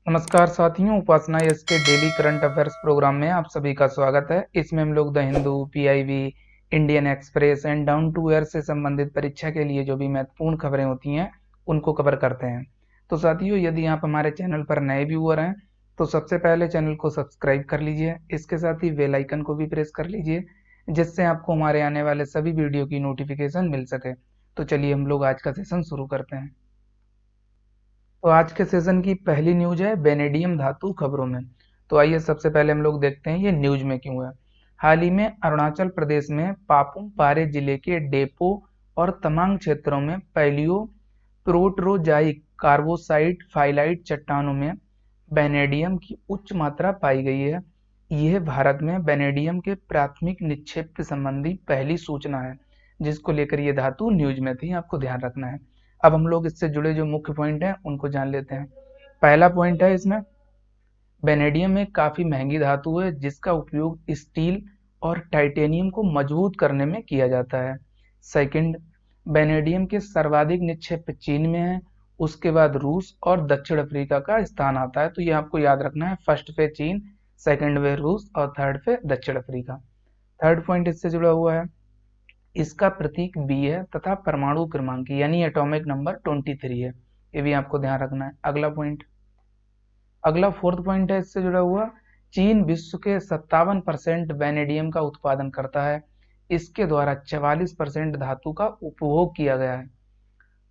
नमस्कार साथियों, उपासना यस के डेली करंट अफेयर्स प्रोग्राम में आप सभी का स्वागत है। इसमें हम लोग the Hindu, PIB, Indian Express and Down to Earth से संबंधित परीक्षा के लिए जो भी महत्वपूर्ण खबरें होती हैं उनको कवर करते हैं। तो साथियों, यदि आप हमारे चैनल पर नए व्यूअर हैं तो सबसे पहले चैनल को सब्सक्राइब कर लीजिए। इसके साथ ही बेल आइकन को भी प्रेस कर लीजिए, जिससे आपको हमारे आने वाले सभी वीडियो की नोटिफिकेशन मिल सके। तो चलिए हम लोग आज का सेशन शुरू करते हैं। तो आज के सेशन की पहली न्यूज है वेनेडियम धातु खबरों में। तो आइए सबसे पहले हम लोग देखते हैं ये न्यूज में क्यों है। हाल ही में अरुणाचल प्रदेश में पापुम पारे जिले के डेपो और तमांग क्षेत्रों में पैलियो प्रोटरोजाइक कार्बोसाइट फाइलाइट चट्टानों में वेनेडियम की उच्च मात्रा पाई गई है। यह भारत में वेनेडियम के प्राथमिक निक्षेप के संबंधी पहली सूचना है, जिसको लेकर ये धातु न्यूज में थी, आपको ध्यान रखना है। अब हम लोग इससे जुड़े जो मुख्य पॉइंट हैं उनको जान लेते हैं। पहला पॉइंट है इसमें, वेनेडियम एक काफी महंगी धातु है जिसका उपयोग स्टील और टाइटेनियम को मजबूत करने में किया जाता है। सेकंड, वेनेडियम के सर्वाधिक निक्षेप चीन में है, उसके बाद रूस और दक्षिण अफ्रीका का स्थान आता है। तो ये आपको याद रखना है, फर्स्ट पे चीन, सेकंड पे रूस और थर्ड पे दक्षिण अफ्रीका। थर्ड पॉइंट इससे जुड़ा हुआ है, इसका प्रतीक बी है तथा परमाणु क्रमांक यानी एटॉमिक नंबर 23 है। ये भी आपको ध्यान रखना है। अगला फोर्थ पॉइंट है इससे जुड़ा हुआ, चीन विश्व के 57% वेनेडियम का उत्पादन करता है। इसके द्वारा 44% धातु का उपभोग किया गया है।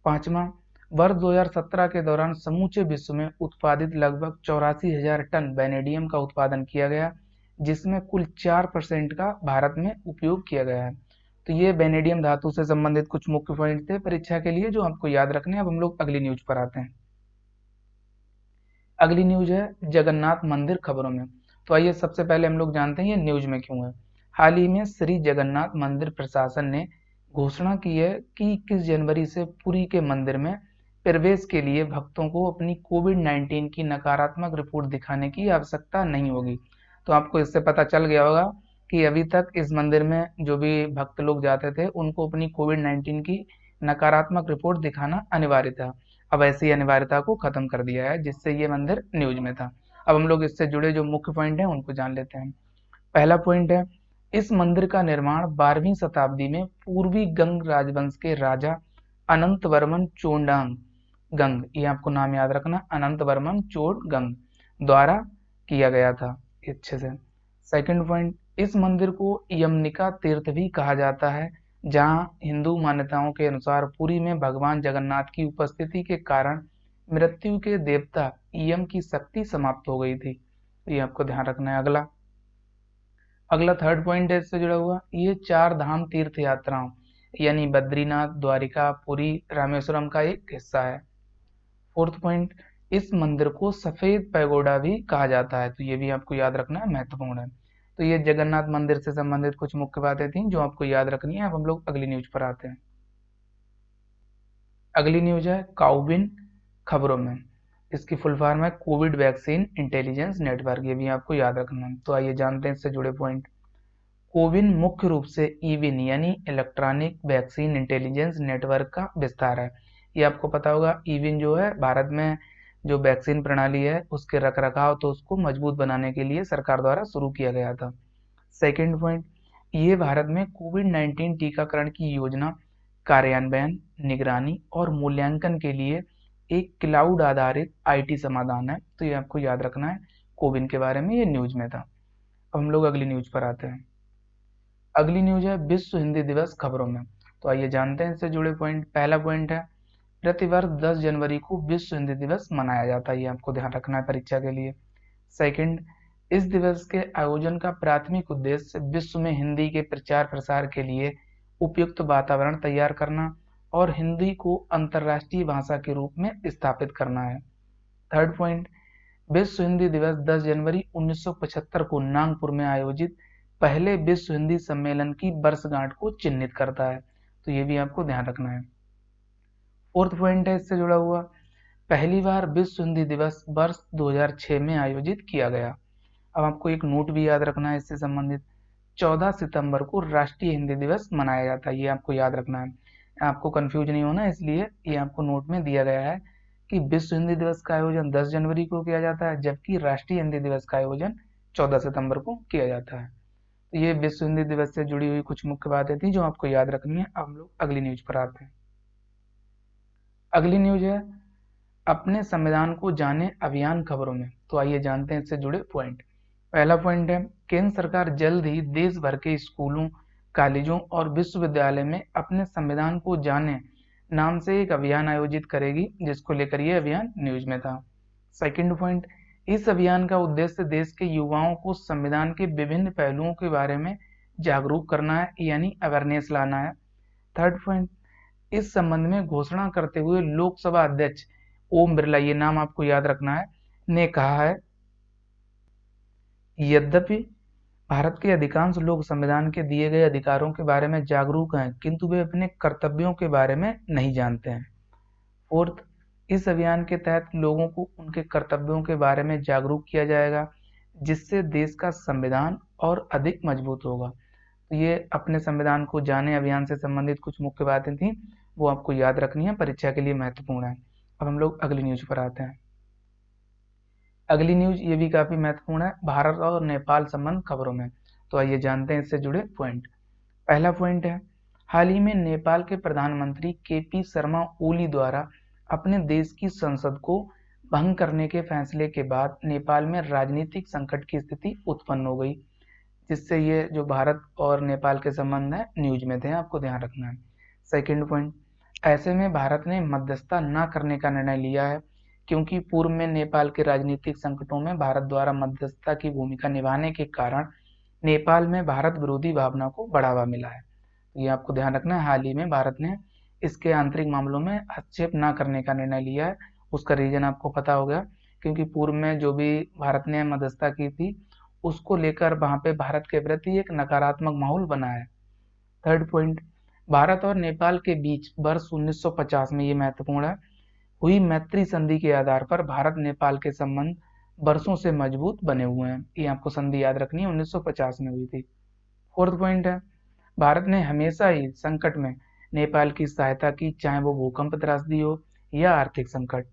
पांचवा, वर्ष 2017 के दौरान समूचे विश्व में उत्पादित लगभग 84,000 टन वेनेडियम का उत्पादन किया गया, जिसमें कुल 4% का भारत में उपयोग किया गया है। तो ये वेनेडियम धातु से संबंधित कुछ मुख्य पॉइंट थे परीक्षा के लिए जो आपको याद रखने हैं। अब हम लोग अगली न्यूज पर आते हैं। अगली न्यूज है जगन्नाथ मंदिर खबरों में। तो आइए सबसे पहले हम लोग जानते हैं ये न्यूज में क्यों है। हाल ही में श्री जगन्नाथ मंदिर प्रशासन ने घोषणा की है कि 21 जनवरी से पुरी के मंदिर में प्रवेश के लिए भक्तों को अपनी कोविड-19 की नकारात्मक रिपोर्ट दिखाने की आवश्यकता नहीं होगी। तो आपको इससे पता चल गया होगा कि अभी तक इस मंदिर में जो भी भक्त लोग जाते थे उनको अपनी कोविड-19 की नकारात्मक रिपोर्ट दिखाना अनिवार्य था। अब ऐसी अनिवार्यता को खत्म कर दिया है, जिससे ये मंदिर न्यूज में था। अब हम लोग इससे जुड़े जो मुख्य पॉइंट हैं उनको जान लेते हैं। पहला पॉइंट है, इस मंदिर का निर्माण 12वीं शताब्दी में पूर्वी गंग राजवंश के राजा अनंत वर्मन चोंडांग गंग, ये आपको नाम याद रखना, अनंत वर्मन चोंडगंग द्वारा किया गया था। अच्छे से। सेकंड पॉइंट, इस मंदिर को यमनिका तीर्थ भी कहा जाता है, जहां हिंदू मान्यताओं के अनुसार पुरी में भगवान जगन्नाथ की उपस्थिति के कारण मृत्यु के देवता यम की शक्ति समाप्त हो गई थी। ये आपको ध्यान रखना है। अगला थर्ड पॉइंट है इससे जुड़ा हुआ, ये 4 धाम तीर्थ यात्राओं यानी बद्रीनाथ, द्वारिका, पुरी, रामेश्वरम का एक हिस्सा है। फोर्थ पॉइंट, इस मंदिर को सफेद पैगोडा भी कहा जाता है। तो ये भी आपको याद रखना है, महत्वपूर्ण है। तो ये जगन्नाथ मंदिर से संबंधित कुछ मुख्य बातें थी जो आपको याद रखनी है। अब हम लोग अगली न्यूज पर आते हैं। अगली न्यूज है काउबिन खबरों में। इसकी फुल फॉर्म है कोविड वैक्सीन इंटेलिजेंस नेटवर्क, ये भी आपको याद रखना है। तो आइए जानते हैं इससे जुड़े पॉइंट। कोविन मुख्य रूप से ईविन यानी इलेक्ट्रॉनिक वैक्सीन इंटेलिजेंस नेटवर्क का विस्तार है। ये आपको पता होगा, ईविन जो है भारत में जो वैक्सीन प्रणाली है उसके रखरखाव तो उसको मजबूत बनाने के लिए सरकार द्वारा शुरू किया गया था। सेकंड पॉइंट, ये भारत में कोविड-19 टीकाकरण की योजना कार्यान्वयन, निगरानी और मूल्यांकन के लिए एक क्लाउड आधारित आईटी समाधान है। तो ये आपको याद रखना है, कोविन के बारे में ये न्यूज में था। अब हम लोग अगली न्यूज पर आते हैं। अगली न्यूज है विश्व हिंदी दिवस खबरों में। तो आइए जानते हैं इससे जुड़े पॉइंट। पहला पॉइंट है, प्रतिवर्ष 10 जनवरी को विश्व हिंदी दिवस मनाया जाता है, ये आपको ध्यान रखना है परीक्षा के लिए। सेकंड, इस दिवस के आयोजन का प्राथमिक उद्देश्य विश्व में हिंदी के प्रचार प्रसार के लिए उपयुक्त वातावरण तैयार करना और हिंदी को अंतर्राष्ट्रीय भाषा के रूप में स्थापित करना है। थर्ड पॉइंट, विश्व हिंदी दिवस 10 जनवरी 1975 को नागपुर में आयोजित पहले विश्व हिंदी सम्मेलन की वर्षगांठ को चिन्हित करता है। तो ये भी आपको ध्यान रखना है। फोर्थ पॉइंट है इससे जुड़ा हुआ, पहली बार विश्व हिंदी दिवस वर्ष 2006 में आयोजित किया गया। अब आपको एक नोट भी याद रखना है इससे संबंधित, 14 सितंबर को राष्ट्रीय हिंदी दिवस मनाया जाता है, ये आपको याद रखना है। आपको कंफ्यूज नहीं होना, इसलिए ये आपको नोट में दिया गया है कि विश्व हिंदी दिवस का आयोजन 10 जनवरी को किया जाता है, जबकि राष्ट्रीय हिंदी दिवस का आयोजन 14 सितंबर को किया जाता है। तो ये विश्व हिंदी दिवस से जुड़ी हुई कुछ मुख्य बातें थी जो आपको याद रखनी है। अब हम लोग अगली न्यूज पर आते हैं। अगली न्यूज है अपने संविधान को जाने अभियान खबरों में। तो आइए जानते हैं इससे जुड़े पॉइंट। पहला पॉइंट है केंद्र सरकार जल्द ही देश भर के स्कूलों, कॉलेजों और विश्वविद्यालय में अपने संविधान को जाने नाम से एक अभियान आयोजित करेगी, जिसको लेकर ये अभियान न्यूज में था। सेकंड पॉइंट, इस अभियान का उद्देश्य देश के युवाओं को संविधान के विभिन्न पहलुओं के बारे में जागरूक करना है, यानी अवेयरनेस लाना है। थर्ड पॉइंट, इस संबंध में घोषणा करते हुए लोकसभा अध्यक्ष ओम बिरला, ये नाम आपको याद रखना है, ने कहा है यद्यपि भारत के अधिकांश लोग संविधान के दिए गए अधिकारों के बारे में जागरूक हैं, किंतु वे अपने कर्तव्यों के बारे में नहीं जानते हैं। फोर्थ, इस अभियान के तहत लोगों को उनके कर्तव्यों के बारे में जागरूक किया जाएगा, जिससे देश का संविधान और अधिक मजबूत होगा। तो ये अपने संविधान को जाने अभियान से संबंधित कुछ मुख्य बातें थी, वो आपको याद रखनी है, परीक्षा के लिए महत्वपूर्ण है। अब हम लोग अगली न्यूज पर आते हैं। अगली न्यूज ये भी काफी महत्वपूर्ण है, भारत और नेपाल संबंध खबरों में। तो आइए जानते हैं इससे जुड़े पॉइंट। पहला पॉइंट है हाल ही में नेपाल के प्रधानमंत्री केपी शर्मा ओली द्वारा अपने देश की संसद को भंग करने के फैसले के बाद नेपाल में राजनीतिक संकट की स्थिति उत्पन्न हो गई, जिससे ये जो भारत और नेपाल के संबंध है न्यूज में थे, आपको ध्यान रखना है। सेकंड पॉइंट, ऐसे में भारत ने मध्यस्थता न करने का निर्णय लिया है, क्योंकि पूर्व में नेपाल के राजनीतिक संकटों में भारत द्वारा मध्यस्थता की भूमिका निभाने के कारण नेपाल में भारत विरोधी भावना को बढ़ावा मिला है। तो ये आपको ध्यान रखना है, हाल ही में भारत ने इसके आंतरिक मामलों में हस्तक्षेप न करने का निर्णय लिया है। उसका रीजन आपको पता होगा, क्योंकि पूर्व में जो भी भारत ने मध्यस्थता की थी उसको लेकर वहां पे भारत के प्रति एक नकारात्मक माहौल बना है। थर्ड पॉइंट, भारत और नेपाल के बीच वर्ष 1950 में, ये महत्वपूर्ण है, हुई मैत्री संधि के आधार पर भारत नेपाल के संबंध वर्षों से मजबूत बने हुए हैं। ये आपको संधि याद रखनी है, 1950 में हुई थी। फोर्थ पॉइंट है भारत ने हमेशा ही संकट में नेपाल की सहायता की, चाहे वो भूकंप त्रासदी हो या आर्थिक संकट।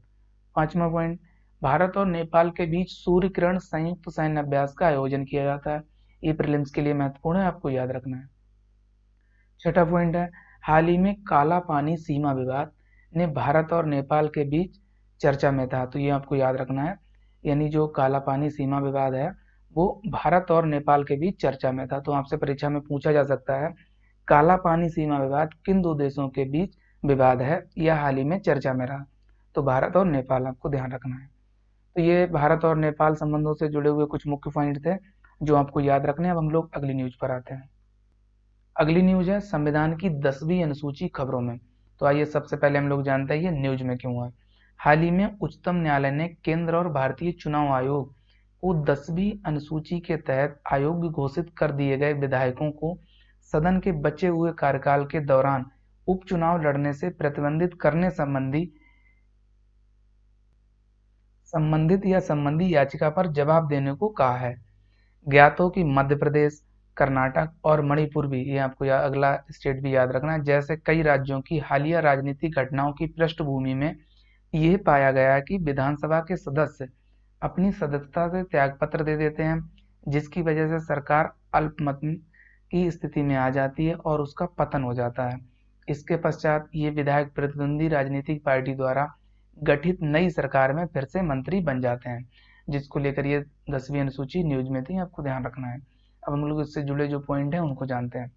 पांचवा पॉइंट, भारत और नेपाल के बीच सूर्य किरण संयुक्त सैन्य अभ्यास का आयोजन किया जाता है। ये प्रीलिम्स के लिए महत्वपूर्ण है, आपको याद रखना है। छठा पॉइंट है हाल ही में काला पानी सीमा विवाद ने भारत और नेपाल के बीच चर्चा में था। तो ये आपको याद रखना है, यानी जो काला पानी सीमा विवाद है वो भारत और नेपाल के बीच चर्चा में था। तो आपसे परीक्षा में पूछा जा सकता है काला पानी सीमा विवाद किन दो देशों के बीच विवाद है या हाल ही में चर्चा में रहा। तो भारत और नेपाल, आपको ध्यान रखना है। तो ये भारत और नेपाल संबंधों से जुड़े हुए कुछ मुख्य पॉइंट थे जो आपको याद रखने हैं। अब हम लोग अगली न्यूज पर आते हैं। अगली न्यूज है संविधान की 10वीं अनुसूची खबरों में। तो आइए सबसे पहले हम लोग जानते हैं ये न्यूज में क्यों है। हाल ही में उच्चतम न्यायालय ने केंद्र और भारतीय चुनाव आयोग को 10वीं अनुसूची के तहत अयोग्य घोषित कर दिए गए विधायकों को सदन के बचे हुए कार्यकाल के दौरान उपचुनाव लड़ने से प्रतिबंधित करने संबंधी याचिका पर जवाब देने को कहा है। ज्ञात हो कि मध्य प्रदेश, कर्नाटक और मणिपुर भी, ये आपको अगला स्टेट भी याद रखना है, जैसे कई राज्यों की हालिया राजनीतिक घटनाओं की पृष्ठभूमि में यह पाया गया है कि विधानसभा के सदस्य अपनी सदस्यता से त्यागपत्र दे देते हैं, जिसकी वजह से सरकार अल्पमत की स्थिति में आ जाती है और उसका पतन हो जाता है। इसके पश्चात ये विधायक प्रतिद्वंदी राजनीतिक पार्टी द्वारा गठित नई सरकार में फिर से मंत्री बन जाते हैं, जिसको लेकर ये 10वीं अनुसूची न्यूज में थी, आपको ध्यान रखना है। अब हम लोग इससे जुड़े जो पॉइंट हैं उनको जानते हैं।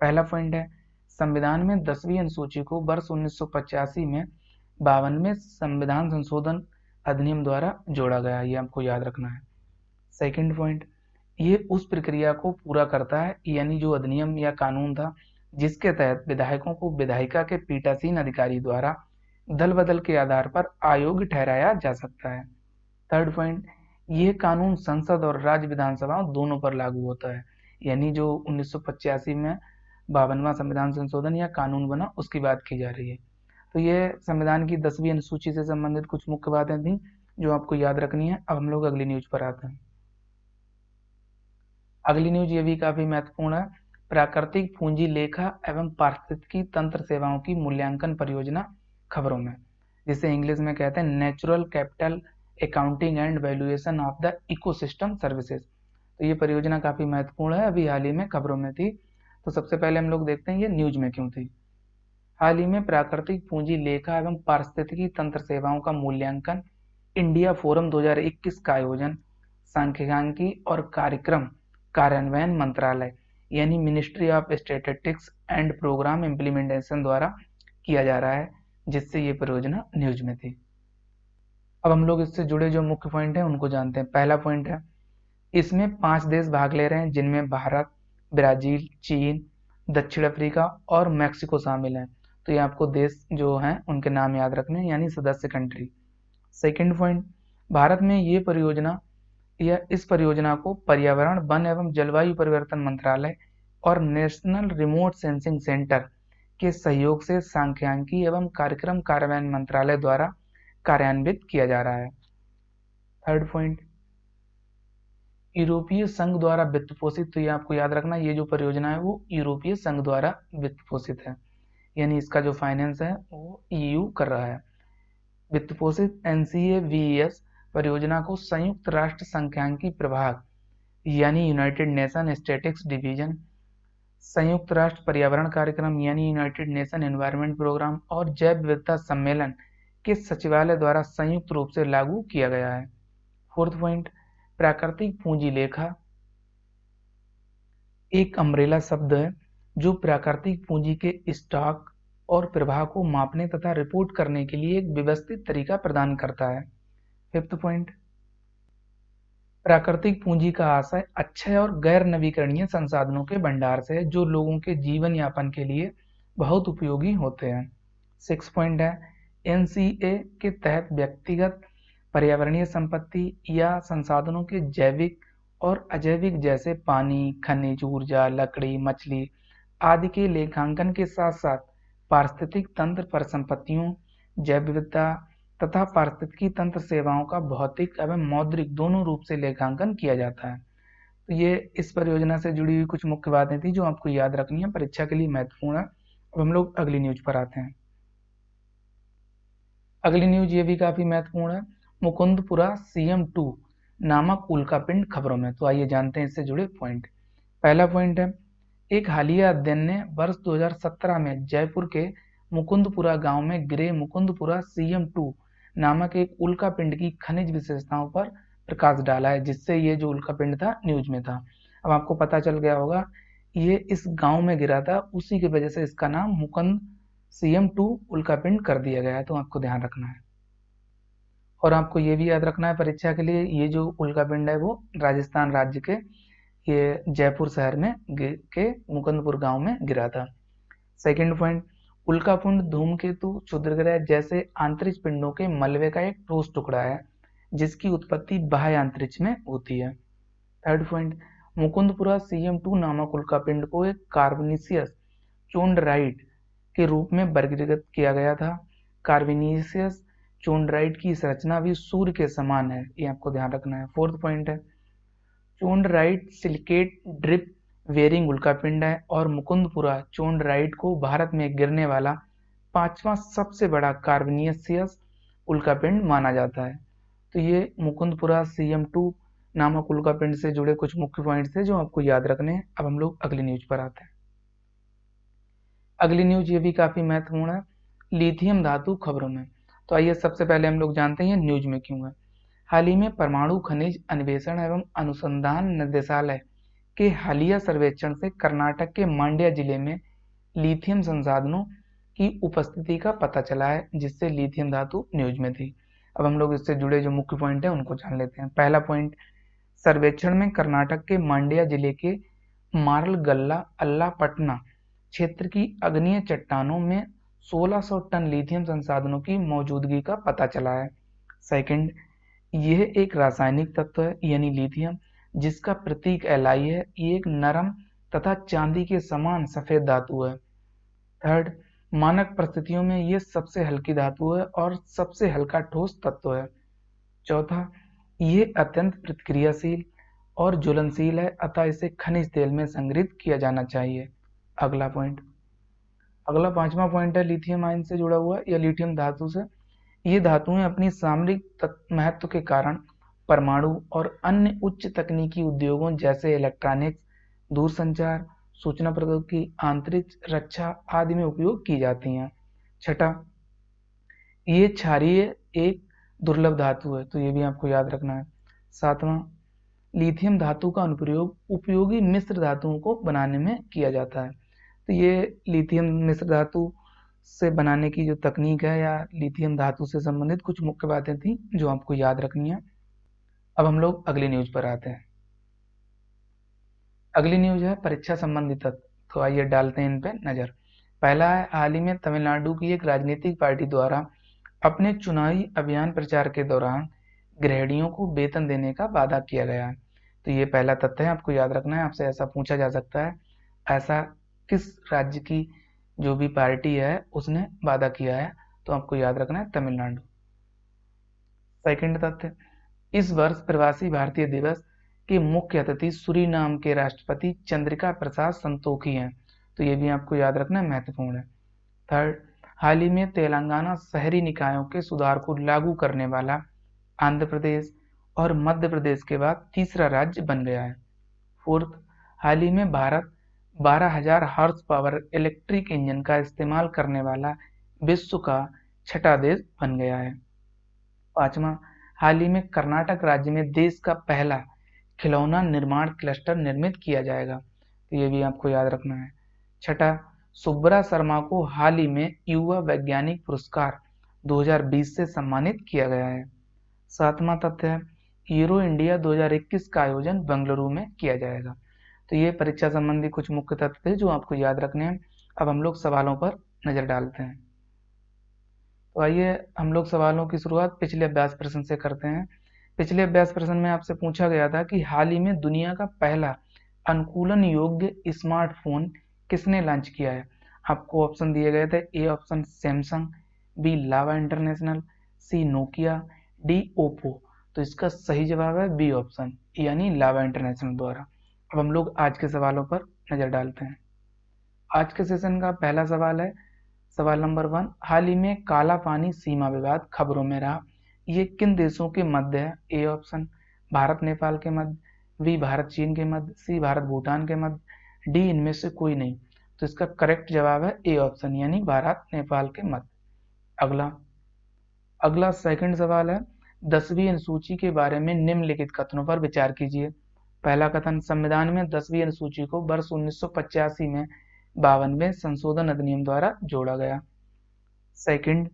पहला पॉइंट है संविधान में 10वीं अनुसूची को वर्ष 1985 में 52वें संविधान संशोधन अधिनियम द्वारा जोड़ा गया, ये आपको याद रखना है। सेकंड पॉइंट, ये उस प्रक्रिया को पूरा करता है, यानी जो अधिनियम या कानून था जिसके तहत विधायकों को विधायिका के पीठासीन अधिकारी द्वारा दल बदल के आधार पर अयोग्य ठहराया जा सकता है। थर्ड पॉइंट, ये कानून संसद और राज्य विधानसभाओं दोनों पर लागू होता है, यानी जो 1985 में 52वां संविधान संशोधन या कानून बना उसकी बात की जा रही है। तो ये संविधान की 10वीं अनुसूची से संबंधित कुछ मुख्य बातें थी जो आपको याद रखनी है। अब हम लोग अगली न्यूज पर आते हैं। अगली न्यूज ये भी काफी महत्वपूर्ण है, प्राकृतिक पूंजी लेखा एवं पारिस्थितिकी तंत्र सेवाओं की मूल्यांकन परियोजना खबरों में। जिसे इंग्लिश में कहते हैं natural capital accounting and valuation of the ecosystem services. तो ये परियोजना काफ़ी महत्वपूर्ण है, अभी हाल ही में खबरों में थी। तो सबसे पहले हम लोग देखते हैं ये न्यूज में क्यों थी। हाल ही में प्राकृतिक पूंजी लेखा एवं पारिस्थितिकी तंत्र सेवाओं का मूल्यांकन इंडिया फोरम 2021 का आयोजन सांख्यिकी और कार्यक्रम कार्यान्वयन मंत्रालय यानी ministry of statistics and programme implementation द्वारा किया जा रहा है, जिससे ये परियोजना न्यूज में थी। अब हम लोग इससे जुड़े जो मुख्य पॉइंट हैं उनको जानते हैं। पहला पॉइंट है, इसमें 5 देश भाग ले रहे हैं, जिनमें भारत, ब्राजील, चीन, दक्षिण अफ्रीका और मैक्सिको शामिल हैं। तो ये आपको देश जो हैं उनके नाम याद रखने हैं, यानी सदस्य कंट्री। सेकंड पॉइंट, भारत में ये परियोजना या इस परियोजना को पर्यावरण, वन एवं जलवायु परिवर्तन मंत्रालय और नेशनल रिमोट सेंसिंग सेंटर के सहयोग से सांख्यिकी एवं कार्यक्रम कार्यान्वयन मंत्रालय द्वारा कार्यान्वित किया जा रहा है। थर्ड पॉइंट, यूरोपीय संघ द्वारा वित्त पोषित। तो ये आपको याद रखना, ये जो परियोजना है वो यूरोपीय संघ द्वारा वित्त पोषित है, यानी इसका जो फाइनेंस है वो ईयू कर रहा है। वित्त पोषित NCAVES परियोजना को संयुक्त राष्ट्र सांख्यिकी प्रभाग यानी यूनाइटेड नेशन स्टैटिस्टिक्स डिवीजन, संयुक्त राष्ट्र पर्यावरण कार्यक्रम यानी यूनाइटेड नेशन एनवायरनमेंट प्रोग्राम और जैव विविधता सम्मेलन के सचिवालय द्वारा संयुक्त रूप से लागू किया गया है। फोर्थ पॉइंट, प्राकृतिक पूंजी लेखा एक अम्ब्रेला शब्द है जो प्राकृतिक पूंजी के स्टॉक और प्रवाह को मापने तथा रिपोर्ट करने के लिए एक व्यवस्थित तरीका प्रदान करता है। फिफ्थ पॉइंट, प्राकृतिक पूंजी का आशय अक्षय और गैर नवीकरणीय संसाधनों के भंडार से है, जो लोगों के जीवन यापन के लिए बहुत उपयोगी होते हैं। सिक्स पॉइंट है, NCA के तहत व्यक्तिगत पर्यावरणीय संपत्ति या संसाधनों के जैविक और अजैविक जैसे पानी, खनिज ऊर्जा, लकड़ी, मछली आदि के लेखांकन के साथ साथ पारिस्थितिक तंत्र परिसंपत्तियों, जैव विविधता तथा पारिस्थितिकी तंत्र सेवाओं का भौतिक एवं मौद्रिक दोनों रूप से लेखांकन किया जाता है। तो ये इस परियोजना से जुड़ी हुई कुछ मुख्य बातें थी जो आपको याद रखनी है, परीक्षा के लिए महत्वपूर्ण है। अब हम लोग अगली न्यूज पर आते हैं। अगली न्यूज ये भी काफी महत्वपूर्ण है, मुकुंदपुरा CM2 नामक उल्कापिंड खबरों में। तो आइए जानते हैं इससे जुड़े पॉइंट। पहला पॉइंट है, एक हालिया अध्ययन ने वर्ष 2017 में जयपुर के मुकुंदपुरा गांव में गिरे मुकुंदपुरा CM2 नामक एक उल्कापिंड की खनिज विशेषताओं पर प्रकाश डाला है, जिससे ये जो उल्कापिंड था न्यूज में था। अब आपको पता चल गया होगा ये इस गांव में गिरा था, उसी की वजह से इसका नाम मुकुंद CM2 उल्कापिंड कर दिया गया है, तो आपको ध्यान रखना है। और आपको ये भी याद रखना है परीक्षा के लिए, ये जो उल्कापिंड है वो राजस्थान राज्य के ये जयपुर शहर में के मुकुंदपुर गांव में गिरा था। सेकंड पॉइंट, उल्कापिंड धूमकेतु, क्षुद्रग्रह जैसे अंतरिक्ष पिंडों के मलबे का एक ठोस टुकड़ा है जिसकी उत्पत्ति बाह्य अंतरिक्ष में होती है। थर्ड पॉइंट, मुकुंदपुरा CM2 नामक उल्कापिंड को एक कार्बोनेशियस चोंडराइट के रूप में वर्गीकृत किया गया था। कार्बोनेशियस चोंडराइट की संरचना भी सूर्य के समान है, ये आपको ध्यान रखना है। फोर्थ पॉइंट है, चोंडराइट सिलिकेट ड्रिप वेरिंग उल्कापिंड है और मुकुंदपुरा चोंडराइट को भारत में गिरने वाला 5वां सबसे बड़ा कार्बोनेशियस उल्कापिंड माना जाता है। तो ये मुकुंदपुरा CM2 नामक उल्कापिंड से जुड़े कुछ मुख्य पॉइंट्स थे जो आपको याद रखने हैं। अब हम लोग अगली न्यूज पर आते हैं। अगली न्यूज ये भी काफी महत्वपूर्ण है, लिथियम धातु खबरों में। तो आइए सबसे पहले हम लोग जानते हैं न्यूज में क्यों है। हाल ही में परमाणु खनिज अन्वेषण एवं अनुसंधान निदेशालय के हालिया सर्वेक्षण से कर्नाटक के मांड्या जिले में लिथियम संसाधनों की उपस्थिति का पता चला है, जिससे लिथियम धातु न्यूज में थी। अब हम लोग इससे जुड़े जो मुख्य पॉइंट है उनको जान लेते हैं। पहला पॉइंट, सर्वेक्षण में कर्नाटक के मांड्या जिले के मारलगल्ला अल्लापट्टना क्षेत्र की अग्निय चट्टानों में 1600 टन लिथियम संसाधनों की मौजूदगी का पता चला है। सेकंड, यह एक रासायनिक तत्व है यानी लिथियम, जिसका प्रतीक Li है। ये एक नरम तथा चांदी के समान सफेद धातु है। थर्ड, मानक परिस्थितियों में ये सबसे हल्की धातु है और सबसे हल्का ठोस तत्व है। चौथा, ये अत्यंत प्रतिक्रियाशील और ज्वलनशील है, अतः इसे खनिज तेल में संग्रहित किया जाना चाहिए। अगला पॉइंट, अगला 5वां पॉइंट है लिथियम आयन से जुड़ा हुआ या लिथियम धातु से। ये धातुएं अपनी सामरिक महत्व के कारण परमाणु और अन्य उच्च तकनीकी उद्योगों जैसे इलेक्ट्रॉनिक्स, दूरसंचार, सूचना प्रौद्योगिकी, अंतरिक्ष रक्षा आदि में उपयोग की जाती हैं। छठा, ये क्षारीय एक दुर्लभ धातु है, तो ये भी आपको याद रखना है। सातवां, लिथियम धातु का अनुप्रयोग उपयोगी मिश्र धातुओं को बनाने में किया जाता है। तो ये लिथियम मिश्र धातु से बनाने की जो तकनीक है या लिथियम धातु से संबंधित कुछ मुख्य बातें थी जो आपको याद रखनी है। अब हम लोग अगली न्यूज पर आते हैं। अगली न्यूज है परीक्षा संबंधी तथ्य, तो आइए डालते हैं इन पे नजर। पहला है, हाल ही में तमिलनाडु की एक राजनीतिक पार्टी द्वारा अपने चुनावी अभियान प्रचार के दौरान गृहिणियों को वेतन देने का वादा किया गया है। तो ये पहला तथ्य है, आपको याद रखना है। आपसे ऐसा पूछा जा सकता है, ऐसा किस राज्य की जो भी पार्टी है उसने वादा किया है, तो आपको याद रखना है तमिलनाडु। सेकंड तथ्य, इस वर्ष प्रवासी भारतीय दिवस के मुख्य अतिथि सूरीनाम के राष्ट्रपति चंद्रिका प्रसाद संतोखी हैं, तो ये भी आपको याद रखना महत्वपूर्ण है। थर्ड, हाल ही में तेलंगाना शहरी निकायों के सुधार को लागू करने वाला आंध्र प्रदेश और मध्य प्रदेश के बाद तीसरा राज्य बन गया है। फोर्थ, हाल ही में Bharat 12,000 horse power electric engine का इस्तेमाल करने वाला विश्व का छठा देश बन गया है। पांचवा, हाल ही में कर्नाटक राज्य में देश का पहला खिलौना निर्माण क्लस्टर निर्मित किया जाएगा, तो ये भी आपको याद रखना है। छठा, सुब्बरा शर्मा को हाल ही में युवा वैज्ञानिक पुरस्कार 2020 से सम्मानित किया गया है। सातवां तथ्य है, यूरो इंडिया 2021 का आयोजन बेंगलुरु में किया जाएगा। तो ये परीक्षा संबंधी कुछ मुख्य तथ्य थे जो आपको याद रखने हैं। अब हम लोग सवालों पर नजर डालते हैं। तो आइए हम लोग सवालों की शुरुआत पिछले अभ्यास प्रश्न से करते हैं। पिछले अभ्यास प्रश्न में आपसे पूछा गया था कि हाल ही में दुनिया का पहला अनुकूलन योग्य स्मार्टफोन किसने लॉन्च किया है। आपको ऑप्शन दिए गए थे, A option Samsung, B Lava International, C Nokia, D Oppo. तो इसका सही जवाब है बी ऑप्शन, यानी लावा इंटरनेशनल द्वारा। अब हम लोग आज के सवालों पर नजर डालते हैं। आज के सेशन का पहला सवाल है, सवाल नंबर 1, हाल ही में काला पानी सीमा विवाद खबरों में रहा, ये किन देशों के मध्य है। ए ऑप्शन भारत नेपाल के मध्य, बी भारत चीन के मध्य, सी भारत भूटान के मध्य, डी इनमें से कोई नहीं। तो इसका करेक्ट जवाब है ए ऑप्शन, यानी भारत नेपाल के मध्य। अगला सेकंड सवाल है, 10वीं अनुसूची के बारे में निम्नलिखित कथनों पर विचार कीजिए। पहला कथन, संविधान में 10वीं अनुसूची को वर्ष 1985 में 52वें संशोधन अधिनियम द्वारा जोड़ा गया। सेकंड,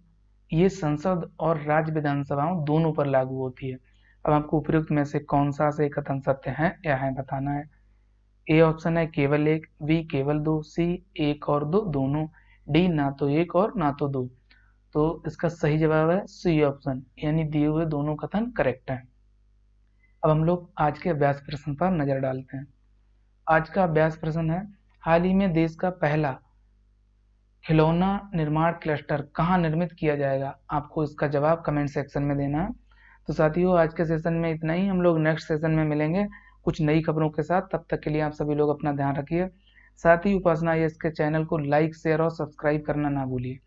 ये संसद और राज्य विधानसभाओं दोनों पर लागू होती है। अब आपको उपयुक्त में से कौन सा से कथन सत्य है या है बताना है। ए ऑप्शन है केवल एक, बी केवल दो, सी एक और दो दोनों, डी ना तो एक और ना तो दो। तो इसका सही जवाब है सी ऑप्शन, यानी दिए हुए दोनों कथन करेक्ट हैं। अब हम लोग आज के अभ्यास प्रश्न पर नजर डालते हैं। आज का अभ्यास प्रश्न है, हाल ही में देश का पहला खिलौना निर्माण क्लस्टर कहाँ निर्मित किया जाएगा। आपको इसका जवाब कमेंट सेक्शन में देना है। तो साथियों, आज के सेशन में इतना ही। हम लोग नेक्स्ट सेशन में मिलेंगे कुछ नई खबरों के साथ। तब तक के लिए आप सभी लोग अपना ध्यान रखिए। साथ ही उपासना IAS के चैनल को लाइक, शेयर और सब्सक्राइब करना ना भूलिए।